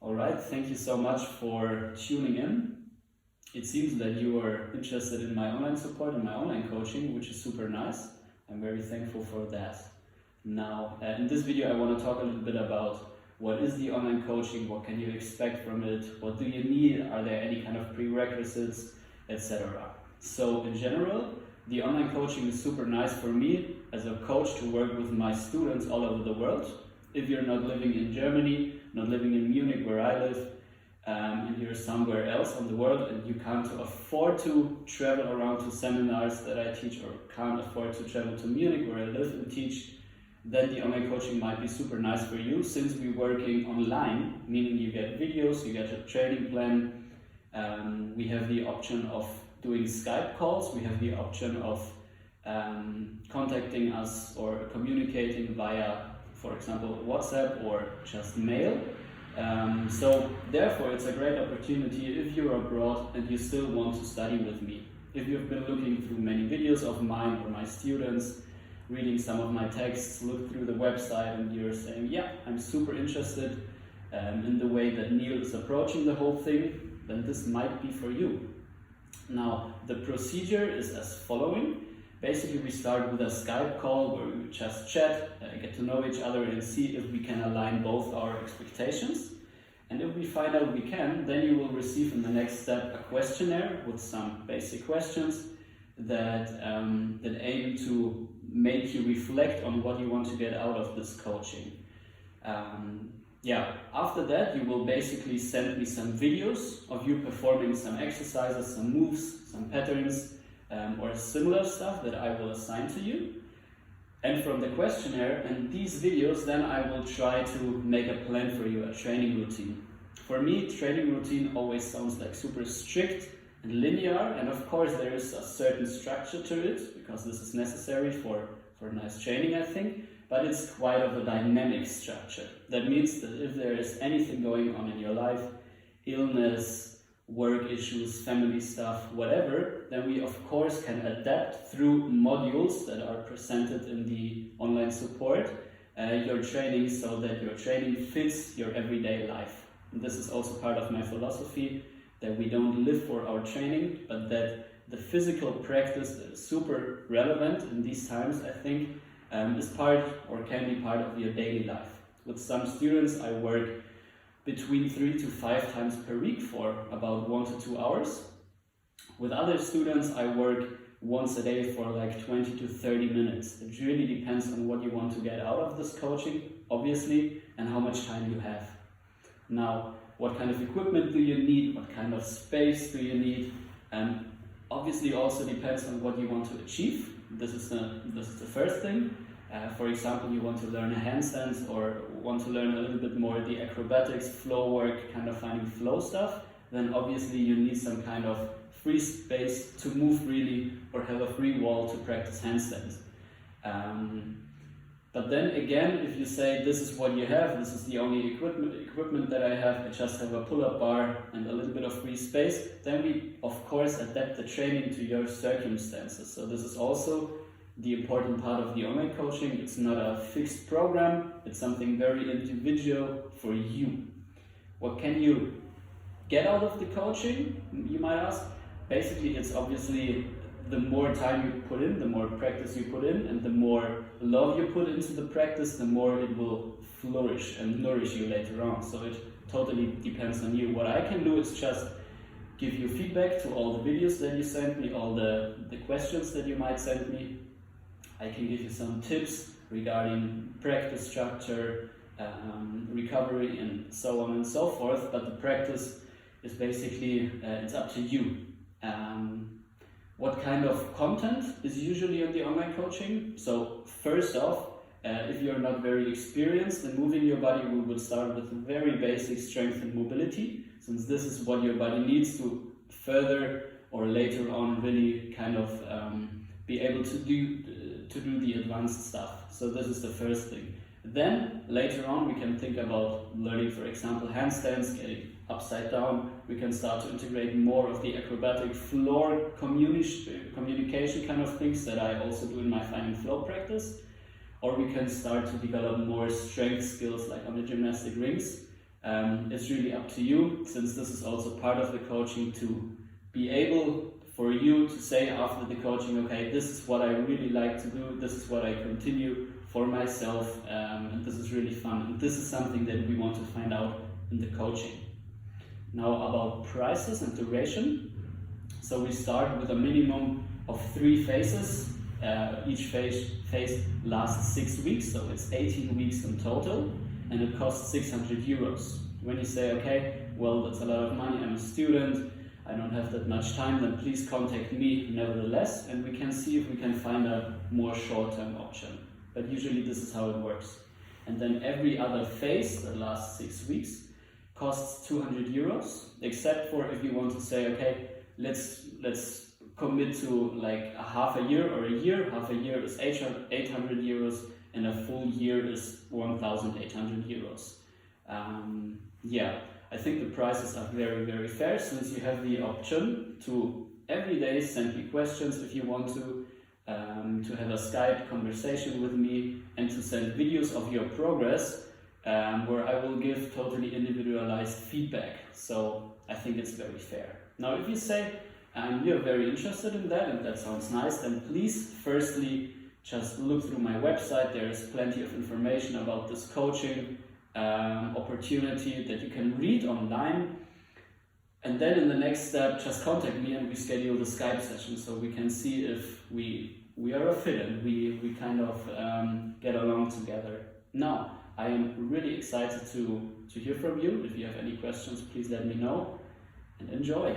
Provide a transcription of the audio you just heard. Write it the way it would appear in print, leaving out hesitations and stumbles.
Alright, thank you so much for tuning in. It seems that you are interested in my online support and my online coaching, which is super nice. I'm very thankful for that. Now, in this video I want to talk a little bit about what is the online coaching, what can you expect from it, what do you need, are there any kind of prerequisites, etc. So in general, the online coaching is super nice for me as a coach to work with my students all over the world. If you're not living in Germany, not living in Munich where I live, and you're somewhere else on the world and you can't afford to travel around to seminars that I teach, or can't afford to travel to Munich where I live and teach, then the online coaching might be super nice for you, since we're working online, meaning you get videos, you get a training plan. We have the option of doing Skype calls, we have the option of contacting us or communicating via, for example, WhatsApp or just mail. So therefore it's a great opportunity if you're abroad and you still want to study with me. If you've been looking through many videos of mine or my students, reading some of my texts, look through the website and you're saying, yeah, I'm super interested in the way that Neil is approaching the whole thing, then this might be for you. Now, the procedure is as following. Basically, we start with a Skype call where we just chat, get to know each other and see if we can align both our expectations. And if we find out we can, then you will receive in the next step a questionnaire with some basic questions that aim to make you reflect on what you want to get out of this coaching. After that, you will basically send me some videos of you performing some exercises, some moves, some patterns, or similar stuff that I will assign to you. And from the questionnaire and these videos, then I will try to make a plan for you, a training routine. For me, training routine always sounds like super strict and linear, and of course there is a certain structure to it, because this is necessary for nice training, I think, but it's quite of a dynamic structure. That means that if there is anything going on in your life, illness, work issues, family stuff, whatever, then we of course can adapt through modules that are presented in the online support your training, so that your training fits your everyday life. And this is also part of my philosophy, that we don't live for our training, but that the physical practice that is super relevant in these times, I think, is part or can be part of your daily life. With some students I work between 3 to 5 times per week for about 1 to 2 hours. With other students I work once a day for like 20 to 30 minutes. It really depends on what you want to get out of this coaching, obviously, and how much time you have. Now, what kind of equipment do you need? What kind of space do you need? Obviously also depends on what you want to achieve. This is the first thing. For example, you want to learn handstands or want to learn a little bit more the acrobatics, flow work, kind of finding flow stuff, then obviously you need some kind of free space to move freely or have a free wall to practice handstands. But then again, if you say this is what you have, this is the only equipment that I have, I just have a pull-up bar and a little bit of free space, then we of course adapt the training to your circumstances. So this is also the important part of the online coaching. It's not a fixed program, it's something very individual for you. What can you get out of the coaching, you might ask? Basically, it's obviously the more time you put in, the more practice you put in, and the more love you put into the practice, the more it will flourish and nourish you later on. So it totally depends on you. What I can do is just give you feedback to all the videos that you send me, all the questions that you might send me. I can give you some tips regarding practice structure, recovery, and so on and so forth, but the practice is basically, it's up to you. What kind of content is usually in the online coaching? So first off, if you're not very experienced in moving your body, we will start with very basic strength and mobility, since this is what your body needs to further or later on really kind of be able to do the advanced stuff. So this is the first thing. Then later on we can think about learning, for example, handstands, getting upside down. We can start to integrate more of the acrobatic floor communication kind of things that I also do in my finding flow practice. Or we can start to develop more strength skills like on the gymnastic rings. It's really up to you, since this is also part of the coaching, to be able for you to say after the coaching, okay, this is what I really like to do, this is what I continue for myself, and this is really fun, and this is something that we want to find out in the coaching. Now about prices and duration. So we start with a minimum of 3 phases. Each phase lasts 6 weeks, so it's 18 weeks in total, and it costs 600 euros. When you say, okay, well, that's a lot of money, I'm a student, I don't have that much time, then please contact me nevertheless, and we can see if we can find a more short-term option. But usually this is how it works. And then every other phase that lasts 6 weeks costs 200 euros, except for if you want to say, okay, let's commit to like a half a year or a year. Half a year is 800 euros and a full year is 1,800 euros. Yeah, I think the prices are very, very fair, since you have the option to every day send me questions if you want to have a Skype conversation with me, and to send videos of your progress, where I will give totally individualized feedback. So I think it's very fair. Now, if you say you're very interested in that and that sounds nice, then please firstly just look through my website. There is plenty of information about this coaching opportunity that you can read online. And then in the next step, just contact me and we schedule the Skype session, so we can see if we are a fit and we kind of get along together. Now, I am really excited to hear from you. If you have any questions, please let me know, and enjoy.